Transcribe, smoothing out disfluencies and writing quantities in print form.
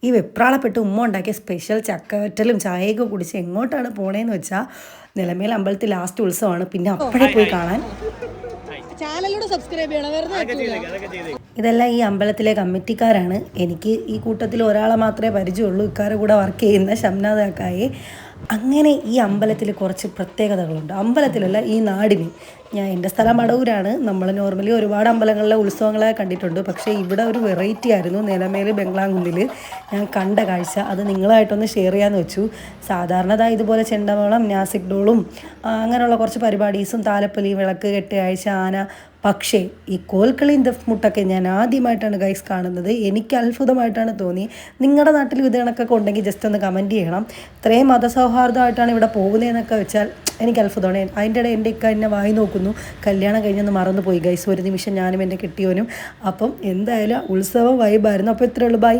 ഈ വെപ്രാളപ്പെട്ട് ഉമ്മ ഉണ്ടാക്കിയ സ്പെഷ്യൽ ചക്കവറ്റലും ചായയൊക്കെ കുടിച്ച് എങ്ങോട്ടാണ് പോണേന്ന് വെച്ചാൽ നിലമേൽ അമ്പലത്തിൽ ലാസ്റ്റ് ഉത്സവമാണ്. പിന്നെ അപ്പോഴേ പോയി കാണാൻ. ചാനലിലൂടെ സബ്സ്ക്രൈബ് ചെയ്യണം, വെറുതെ. ഇതെല്ലാം ഈ അമ്പലത്തിലെ കമ്മിറ്റിക്കാരാണ്. എനിക്ക് ഈ കൂട്ടത്തിൽ ഒരാളെ മാത്രമേ പരിചയമുള്ളൂ, ഇക്കാരുടെ കൂടെ വർക്ക് ചെയ്യുന്ന ഷംനാദാക്കായി. അങ്ങനെ ഈ അമ്പലത്തിൽ കുറച്ച് പ്രത്യേകതകളുണ്ട്. അമ്പലത്തിലല്ല, ഈ നാടിന്. എൻ്റെ സ്ഥലം മടവൂരാണ്. നമ്മൾ നോർമലി ഒരുപാട് അമ്പലങ്ങളിലെ ഉത്സവങ്ങളെ കണ്ടിട്ടുണ്ട്. പക്ഷേ ഇവിടെ ഒരു വെറൈറ്റി ആയിരുന്നു നിലമേൽ ബംഗ്ലാംകുന്നിൽ ഞാൻ കണ്ട കാഴ്ച. അത് നിങ്ങളായിട്ടൊന്ന് ഷെയർ ചെയ്യാമെന്ന് വെച്ചു. സാധാരണ ഇതുപോലെ ചെണ്ടമേളം, മ്യാസിക് ഡോളും അങ്ങനെയുള്ള കുറച്ച് പരിപാടീസും താലപ്പൊലി, വിളക്ക് കെട്ട്, ആഴ്ച, ആന. പക്ഷേ ഈ കോൽക്കളിയും ദഫ്മുട്ടൊക്കെ ഞാൻ ആദ്യമായിട്ടാണ് ഗൈസ് കാണുന്നത്. എനിക്ക് അത്ഭുതമായിട്ടാണ് തോന്നി. നിങ്ങളുടെ നാട്ടിൽ ഇത് കണക്കൊക്കെ ഉണ്ടെങ്കിൽ ജസ്റ്റ് ഒന്ന് കമൻറ്റ് ചെയ്യണം. ഇത്രയും മതസൗഹാർദ്ദമായിട്ടാണ് ഇവിടെ പോകുന്നതെന്നൊക്കെ വെച്ചാൽ എനിക്ക് അത്ഭുതമാണ്. അതിൻ്റെ ഇടയിൽ എൻ്റെ ഇക്ക എന്നെ വായി നോക്കുന്നു. കല്യാണം കഴിഞ്ഞൊന്ന് മറന്നു പോയി ഗൈസ്. ഒരു നിമിഷം ഞാനും എൻ്റെ കെട്ടിയോനും. അപ്പം എന്തായാലും ഉത്സവം വൈബായിരുന്നു. അപ്പോൾ ഇത്രയേ ഉള്ളൂ. ബൈ.